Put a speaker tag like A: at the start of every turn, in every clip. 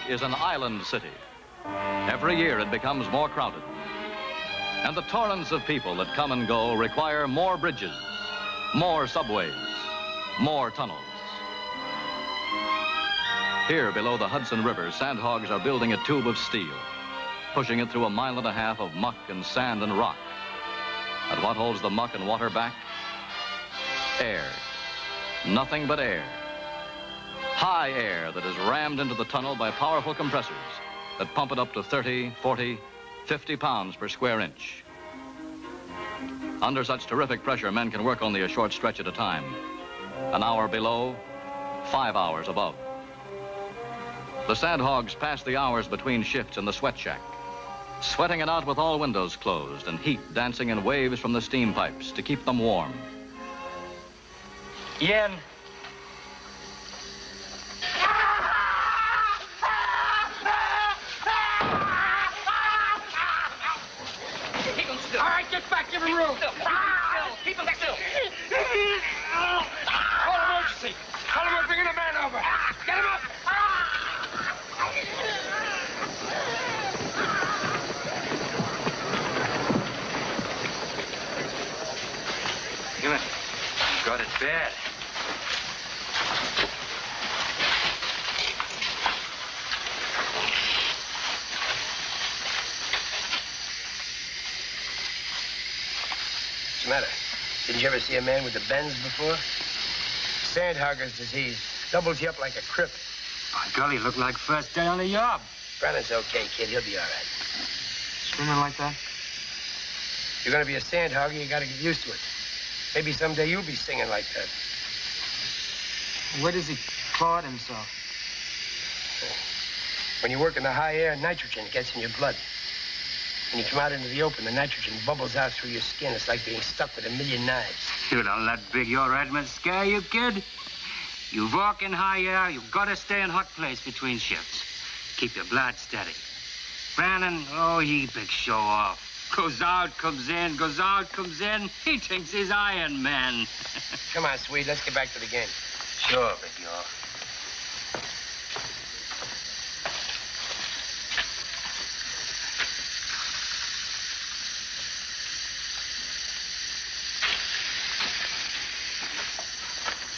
A: is an island city. Every year it becomes more crowded. And the torrents of people that come and go require more bridges, more subways, more tunnels. Here below the Hudson River, sandhogs are building a tube of steel, pushing it through a mile and a half of muck and sand and rock. And what holds the muck and water back? Air. Nothing but air. High air that is rammed into the tunnel by powerful compressors that pump it up to 30, 40, 50 pounds per square inch. Under such terrific pressure, men can work only a short stretch at a time. An hour below, 5 hours above. The sandhogs pass the hours between shifts in the sweat shack, sweating it out with all windows closed and heat dancing in waves from the steam pipes to keep them warm.
B: Yen.
C: Keep him still.
B: All right, get back, give him room.
C: Keep him still.
B: Call emergency. Tell him we're bringing a man over. Get him up.
C: Human, you got it bad.
D: What's the matter? Didn't you ever see a man with the bends before? Sandhogger's disease. Doubles you up like a crip.
B: By golly, look like first day on the job.
D: Brennan's okay, kid. He'll be all right.
B: Swimming like that?
D: If you're gonna be a sandhogger, you gotta get used to it. Maybe someday you'll be singing like that.
B: Where does he clot himself?
D: When you work in the high air, nitrogen gets in your blood. When you come out into the open, the nitrogen bubbles out through your skin. It's like being stuck with a million knives.
B: You don't let Big Your Redmond scare you, kid. You walk in high air, you've got to stay in hot place between shifts. Keep your blood steady. Brannon, oh, he big show off. Goes out, comes in, goes out, comes in. He thinks he's Iron Man.
D: Come on, Swede, let's get back to the game.
B: Sure, Big Your.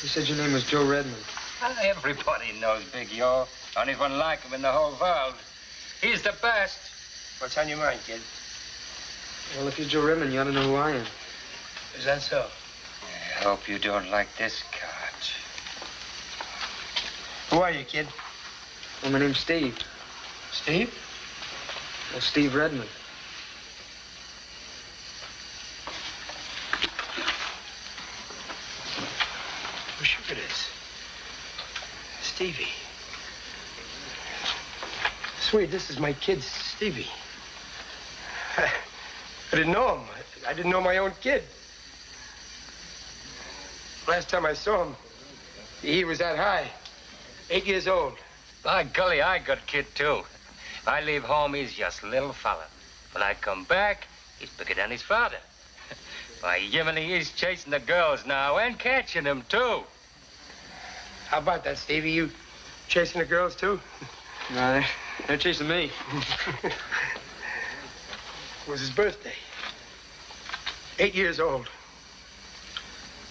E: You said your name was Joe Redmond.
B: Everybody knows Big Your. Only one like him in the whole world. He's the best.
D: What's on your mind, kid?
E: Well, if you're Joe Redmond, you ought to know who I am.
D: Is that so?
B: I hope you don't like this card.
D: Who are you, kid?
E: Well, my name's Steve.
D: Steve?
E: Well, Steve Redmond.
D: Oh, sure it is. Stevie. Swede, this is my kid, Stevie. I didn't know him. I didn't know my own kid. Last time I saw him, he was that high. 8 years old.
B: By golly, I got a kid, too. If I leave home, he's just a little fella. When I come back, he's bigger than his father. Why, Jiminy, he's chasing the girls now and catching them, too.
D: How about that, Stevie? You chasing the girls, too?
E: No, they're chasing me.
D: It was his birthday. 8 years old.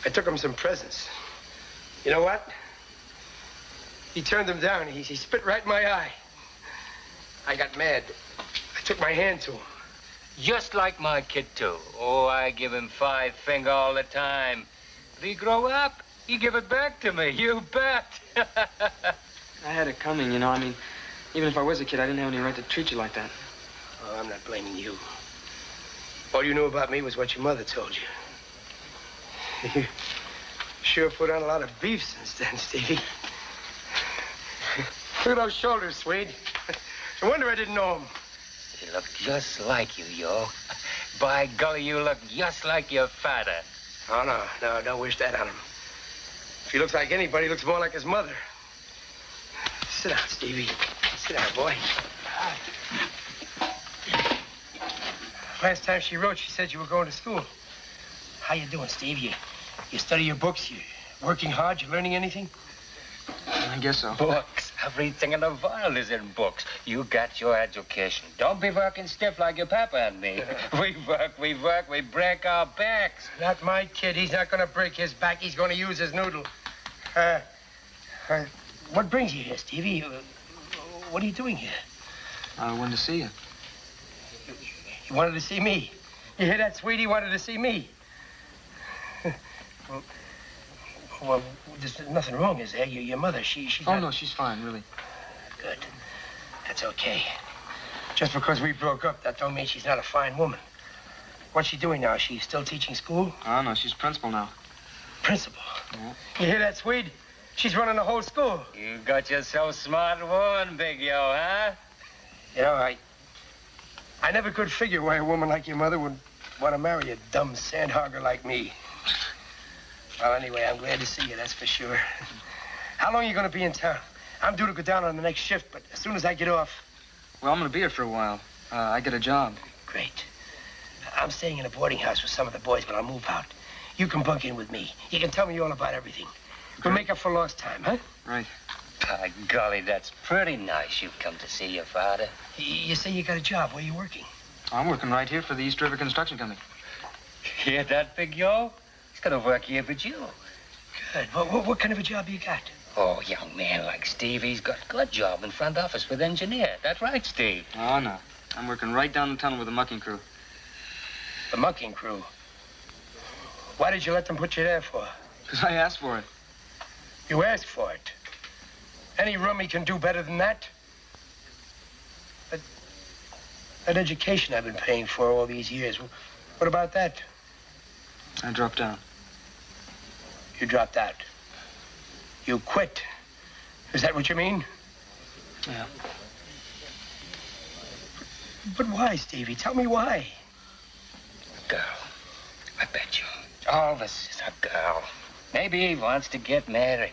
D: I took him some presents. You know what? He turned them down. He spit right in my eye. I got mad. I took my hand to him.
B: Just like my kid, too. Oh, I give him 5 finger all the time. If he grow up, he give it back to me. You bet.
E: I had it coming, you know. I mean, even if I was a kid, I didn't have any right to treat you like that.
D: Oh, I'm not blaming you. All you knew about me was what your mother told you. You sure put on a lot of beef since then, Stevie. Look at those shoulders, Swede. No wonder I didn't know him.
B: You look just like you, Yo. By golly, you look just like your father.
D: Oh, no, don't wish that on him. If he looks like anybody, he looks more like his mother. Sit down, Stevie. Sit down, boy. Last time she wrote, she said you were going to school. How you doing, Steve? You study your books? You working hard? You learning anything?
E: I guess so.
D: Books.
B: Everything in the world is in books. You got your education. Don't be working stiff like your papa and me. We work, we break our backs.
D: Not my kid. He's not going to break his back. He's going to use his noodle. What brings you here, Stevie? What are you doing here?
E: I wanted to see you.
D: You wanted to see me? You hear that, sweetie? Wanted to see me? Well, there's nothing wrong, is there? Your mother, she's
E: Oh,
D: not...
E: no, she's fine, really.
D: Good. That's okay. Just because we broke up, that don't mean she's not a fine woman. What's she doing now? Is she still teaching school?
E: Oh, no, she's principal now.
D: Principal?
E: Yeah.
D: You hear that, Swede? She's running the whole school.
B: You got yourself smart woman, Big Yo, huh?
D: You know, I never could figure why a woman like your mother would want to marry a dumb sandhogger like me. Well, anyway, I'm glad to see you, that's for sure. How long are you going to be in town? I'm due to go down on the next shift, but as soon as I get off...
E: Well, I'm going to be here for a while. I get a job.
D: Great. I'm staying in a boarding house with some of the boys, but I'll move out. You can bunk in with me. You can tell me all about everything. We'll make up for lost time, huh?
E: Right.
B: By golly, that's pretty nice you've come to see your father.
D: You say you got a job. Where are you working?
E: I'm working right here for the East River Construction Company.
B: Hear that, Big Yo? He's gonna work here for you.
D: Good. What kind of a job you got?
B: Oh, young man like Steve, he's got a good job in front office with engineer. That's right, Steve.
E: Oh, no. I'm working right down the tunnel with the mucking crew.
D: The mucking crew? Why did you let them put you there for?
E: Because I asked for it.
D: You asked for it. Any rummy can do better than that. That education I've been paying for all these years, what about that?
E: I dropped out.
D: You dropped out. You quit. Is that what you mean?
E: Yeah.
D: But why, Stevie? Tell me why.
B: A girl. I bet you. All this is a girl. Maybe he wants to get married.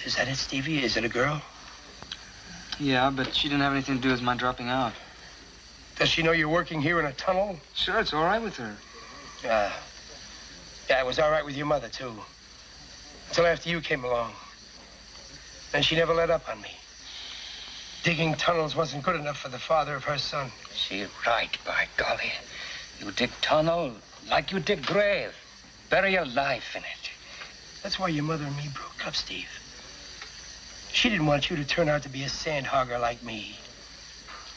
D: Is that it, Stevie? Is it a girl?
E: Yeah, but she didn't have anything to do with my dropping out.
D: Does she know you're working here in a tunnel?
E: Sure, it's all right with her.
D: Yeah, it was all right with your mother, too. Until after you came along. Then she never let up on me. Digging tunnels wasn't good enough for the father of her son.
B: She's right, by golly. You dig tunnel like you dig grave. Bury your life in it.
D: That's why your mother and me broke up, Steve. She didn't want you to turn out to be a sandhogger like me.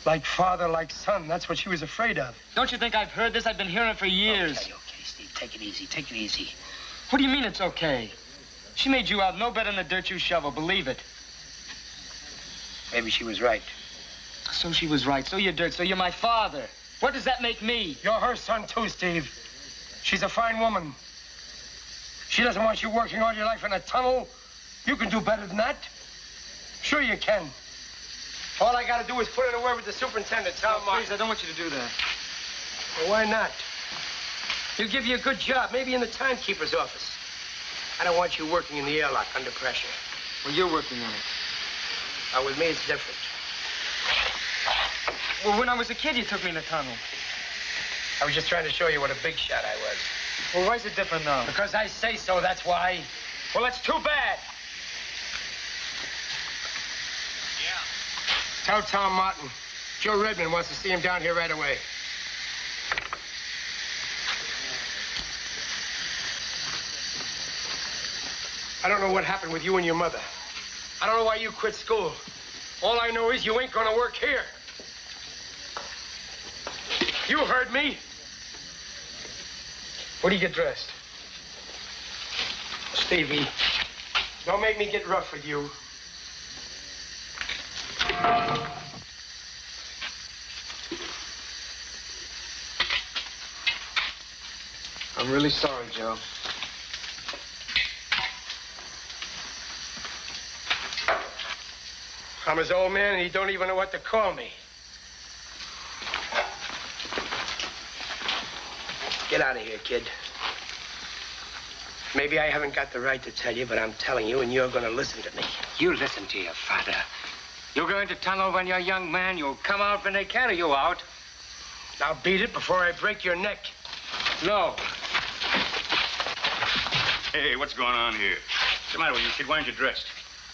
D: Like father, like son. That's what she was afraid of.
E: Don't you think I've heard this? I've been hearing it for years.
D: Okay, Steve. Take it easy. Take it easy.
E: What do you mean it's okay? She made you out no better than the dirt you shovel. Believe it.
D: Maybe she was right.
E: So she was right. So you're dirt. So you're my father. What does that make me?
D: You're her son, too, Steve. She's a fine woman. She doesn't want you working all your life in a tunnel. You can do better than that. Sure you can. All I got to do is put in a word with the superintendent. Tell him,
E: Please, I don't want you to do that.
D: Well, why not? He'll give you a good job, maybe in the timekeeper's office. I don't want you working in the airlock under pressure.
E: Well, you're working on it.
D: With me, it's different.
E: Well, when I was a kid, you took me in the tunnel.
D: I was just trying to show you what a big shot I was.
E: Well, why is it different now?
D: Because I say so, that's why. Well, that's too bad. Yeah. Tell Tom Martin. Joe Redmond wants to see him down here right away. I don't know what happened with you and your mother. I don't know why you quit school. All I know is you ain't gonna work here. You heard me. What do you get dressed? Stevie, don't make me get rough with you.
E: I'm really sorry, Joe.
D: I'm his old man, and he don't even know what to call me. Get out of here, kid. Maybe I haven't got the right to tell you, but I'm telling you, and you're going to listen to me.
B: You listen to your father. You go into tunnel when you're a young man. You'll come out when they carry you out.
D: Now beat it before I break your neck.
B: No.
F: Hey, what's going on here? What's the matter with you, kid? Why aren't you dressed?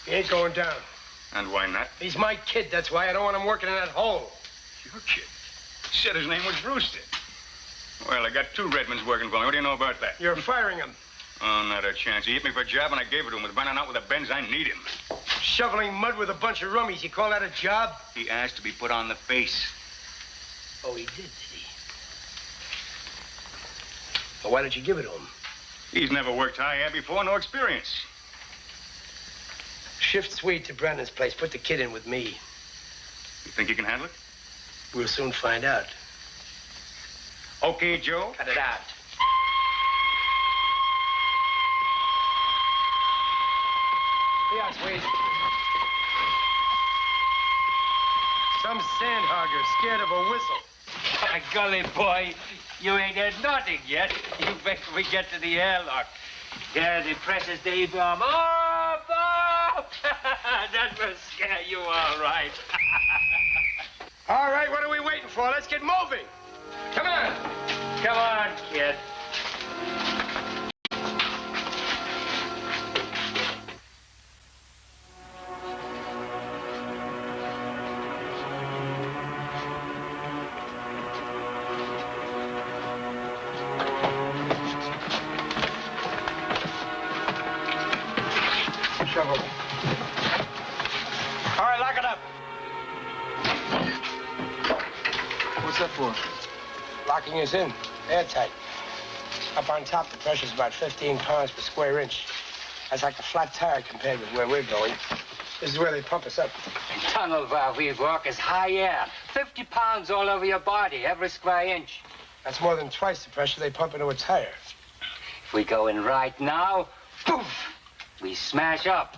D: He ain't going down.
F: And why not?
D: He's my kid, that's why. I don't want him working in that hole.
F: Your kid? You said his name was Brewster. Well, I got 2 Redmonds working for me. What do you know about that?
D: You're firing him.
F: Oh, not a chance. He hit me for a job, and I gave it to him. With running out with a Benz, I need him.
D: Shoveling mud with a bunch of rummies. You call that a job?
F: He asked to be put on the face.
D: Oh, he did he? Well, why don't you give it to him?
F: He's never worked high air before, no experience.
D: Shift Swede to Brandon's place. Put the kid in with me.
F: You think you can handle it?
D: We'll soon find out.
F: Okay, Joe.
D: Cut it out. Yeah, Swede. Some sandhogger scared of a whistle.
B: By golly, boy, you ain't had nothing yet. You wait till we get to the airlock. There, the pressure's day bomb. Up, up! That will scare you all right.
D: All right, what are we waiting for? Let's get moving. Come on.
B: Come on, kid.
D: Shovel. All right, lock it up.
E: What's that for?
D: Locking us in. Airtight. Up on top, the pressure's about 15 pounds per square inch. That's like a flat tire compared with where we're going. This is where they pump us up.
B: The tunnel where we walk is high air. 50 pounds all over your body, every square inch.
D: That's more than twice the pressure they pump into a tire.
B: If we go in right now, poof, we smash up.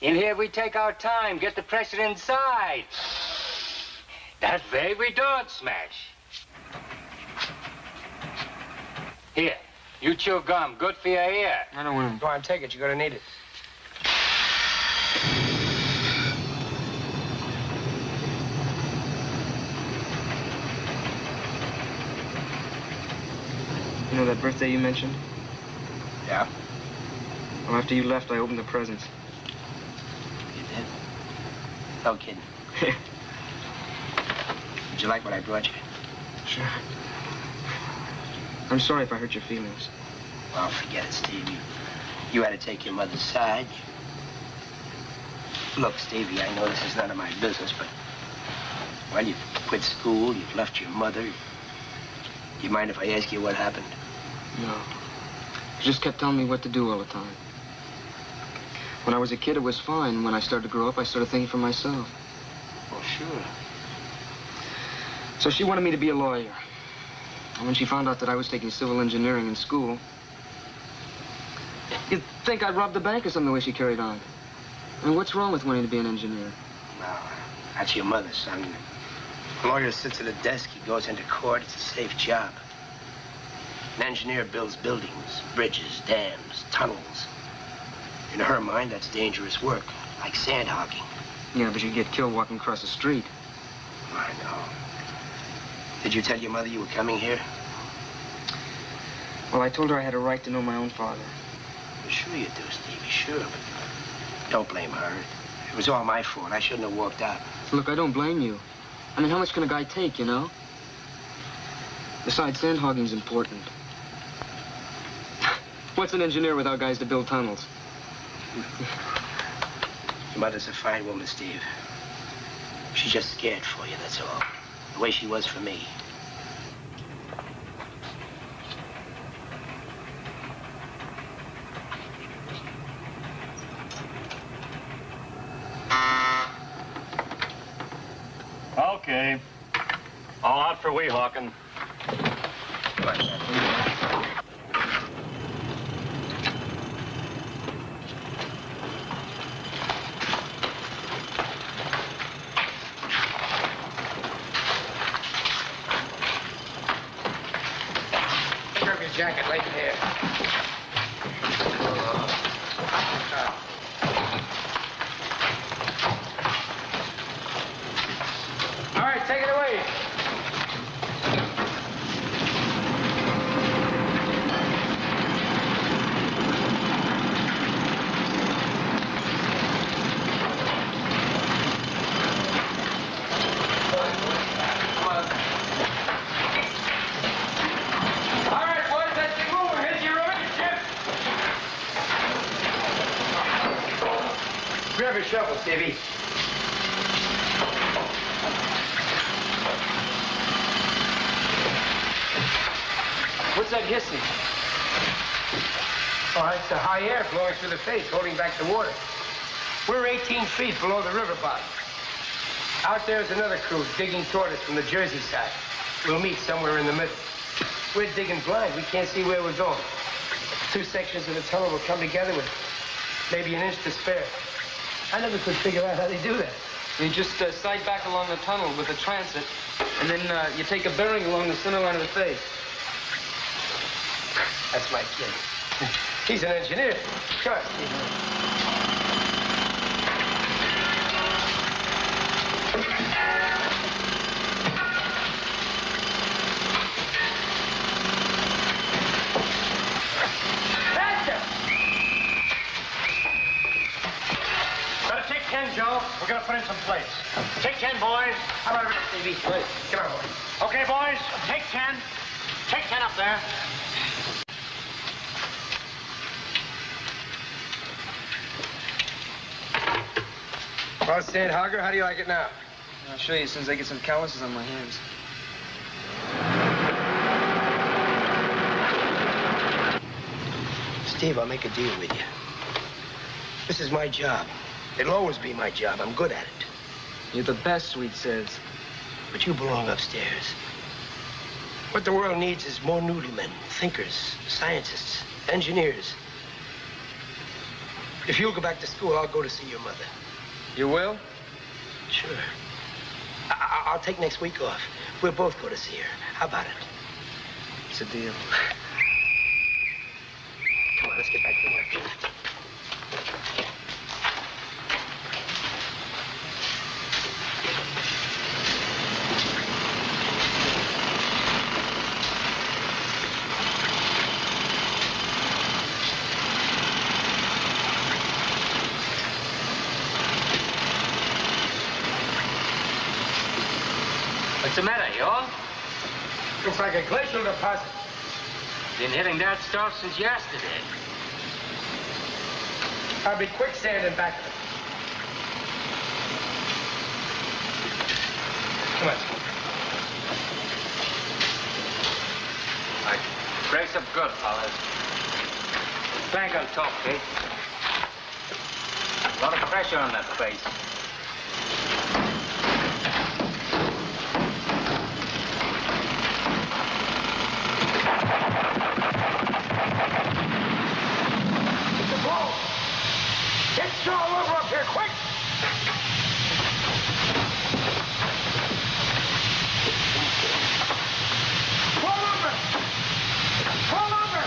B: In here, we take our time, get the pressure inside. That way, we don't smash. Here, you chew gum, good for your ear.
E: I don't want
D: Go on, take it. You're gonna need it.
E: You know that birthday you mentioned?
D: Yeah?
E: Well, after you left, I opened the presents.
D: You did? No kidding. Did you like what I brought you?
E: Sure. I'm sorry if I hurt your feelings.
D: Well, forget it, Steve. You had to take your mother's side. Look, Stevie, I know this is none of my business, but... Well, you've quit school, you've left your mother. You mind if I ask you what happened?
E: No. You just kept telling me what to do all the time. When I was a kid, it was fine. When I started to grow up, I started thinking for myself.
D: Well, sure.
E: So she wanted me to be a lawyer. And when she found out that I was taking civil engineering in school, you'd think I'd robbed the bank or something the way she carried on. I mean, what's wrong with wanting to be an engineer?
D: No, that's your mother, son. A lawyer sits at a desk, he goes into court, it's a safe job. An engineer builds buildings, bridges, dams, tunnels. In her mind, that's dangerous work, like sand hogging.
E: Yeah, but you'd get killed walking across the street.
D: I know. Did you tell your mother you were coming here?
E: Well, I told her I had a right to know my own father.
D: Well, sure you do, Stevie, sure, but don't blame her. It was all my fault. I shouldn't have walked out.
E: Look, I don't blame you. I mean, how much can a guy take, you know? Besides, sand hogging's important. What's an engineer without guys to build tunnels?
D: Your mother's a fine woman, Steve. She's just scared for you, that's all. The way she was for me.
G: Okay. All out for Weehawken.
D: Pick up your jacket right there. All right, take it away. your shovel, Stevie.
E: What's that hissing?
D: Oh, it's the high air blowing through the face, holding back the water. We're 18 feet below the river bottom. Out there's another crew digging toward us from the Jersey side. We'll meet somewhere in the middle. We're digging blind. We can't see where we're going. 2 sections of the tunnel will come together with maybe an inch to spare. I never could figure out how they do that.
E: You just slide back along the tunnel with a transit, and then you take a bearing along the center line of the face.
D: That's my kid. He's an engineer. Come on, Steve.
G: Joe, we're gonna put in some plates. Take 10, boys.
D: How about it, Stevie? Right. Come on, boys.
G: Okay, boys, take 10. Take 10 up there.
D: Well, Sandhogger, how do you like it now?
E: I'll show you as soon as I get some calluses on my hands.
D: Steve, I'll make a deal with you. This is my job. It'll always be my job. I'm good at it.
E: You're the best, Sweet says.
D: But you belong upstairs. What the world needs is more noodlemen, thinkers, scientists, engineers. If you'll go back to school, I'll go to see your mother.
E: You will?
D: Sure. I'll take next week off. We'll both go to see her. How about it?
E: It's a deal.
D: Come on, let's get back to work.
B: What's the matter, y'all?
D: Looks like a glacial deposit.
B: Been hitting that stuff since yesterday.
D: I'll be quicksand in back of it. Come on.
B: All right, brace up good, fellas. Bank on top, Kate. A lot of pressure on that face.
D: Get your over up here, quick! Pull over! Pull over!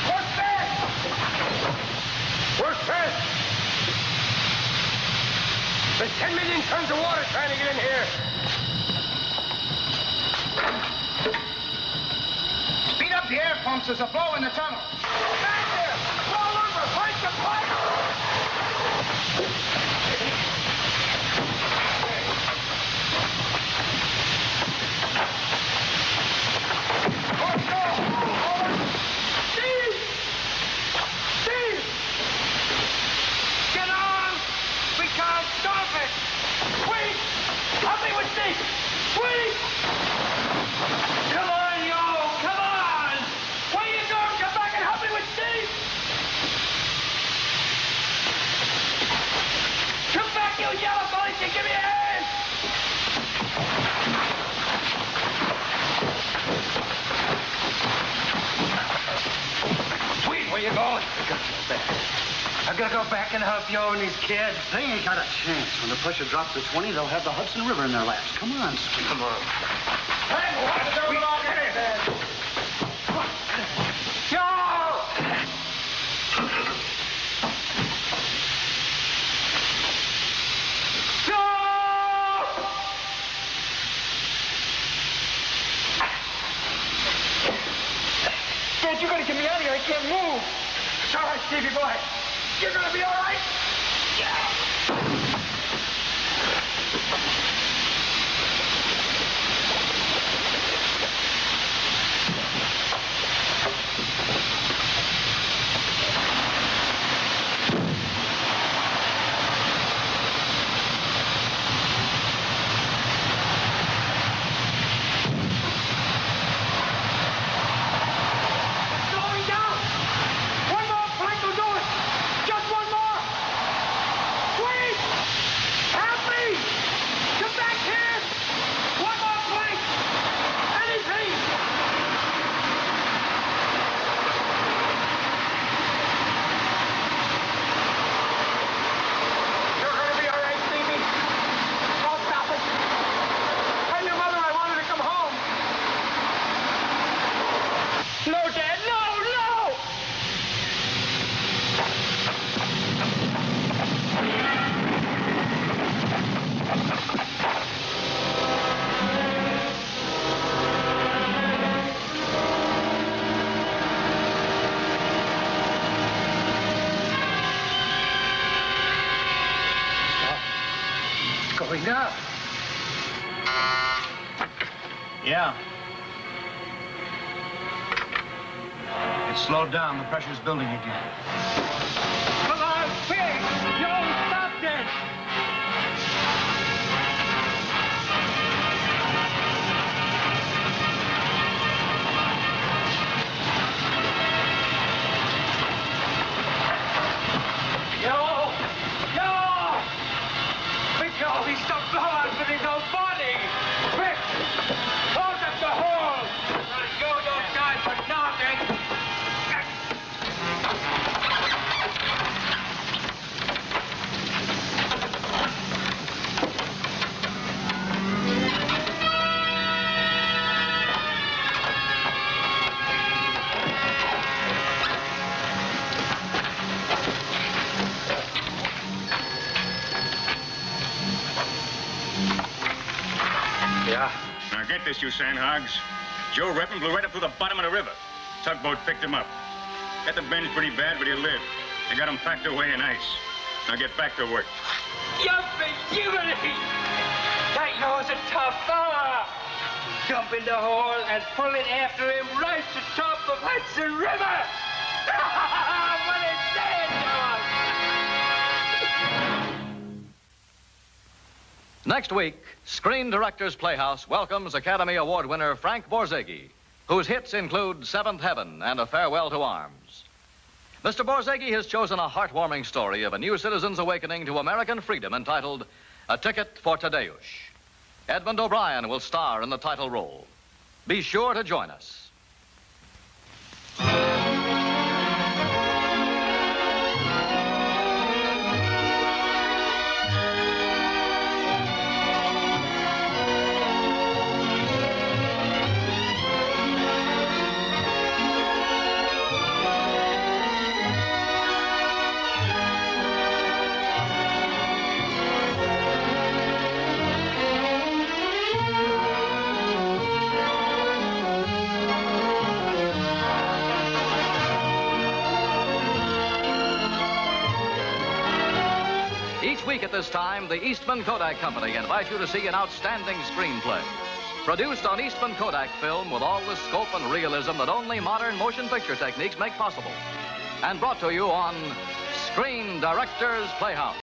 D: Push fast! Push fast! There's 10 million tons of water trying to get in here.
F: Speed up the air pumps. There's a blow in the tunnel.
D: Back there! Roll over! Fight the pipe!
C: Wait! Come on, yo! Come on! What are you doing? Come back and help me with Steve! Come back, you yellow bullies, and give me a hand!
B: Sweet, where you going? I gotta go back and help Yo and these kids.
H: They ain't got a chance. When the pressure drops to 20, they'll have the Hudson River in their laps. Come on, Sweet.
B: Come on.
C: Hey, what's going on here? Yo! Yo!
D: Dad, you gotta get me out of here. I can't move. It's all right, Stevie boy. You're gonna be all right? Enough.
G: Yeah. It slowed down. The pressure's building again.
C: Come on, quick! Yo, stop this! He stopped blowing, but he's no body. Quick! Close up the hole! You don't die for nothing!
D: Yeah.
F: Now get this, you sandhogs. Joe Reppin blew right up to the bottom of the river. Tugboat picked him up. Got the bends pretty bad, but he lived. They got him packed away in ice. Now get back to work.
C: Jumping Jiminy! That was a tough fella! Jump in the hole and pull it after him right to top of Hudson River! What a day it was!
A: Next week, Screen Directors Playhouse welcomes Academy Award winner Frank Borzage, whose hits include Seventh Heaven and A Farewell to Arms. Mr. Borzage has chosen a heartwarming story of a new citizen's awakening to American freedom entitled A Ticket for Tadeusz. Edmund O'Brien will star in the title role. Be sure to join us. Each week at this time, the Eastman Kodak Company invites you to see an outstanding screenplay. Produced on Eastman Kodak film with all the scope and realism that only modern motion picture techniques make possible. And brought to you on Screen Directors Playhouse.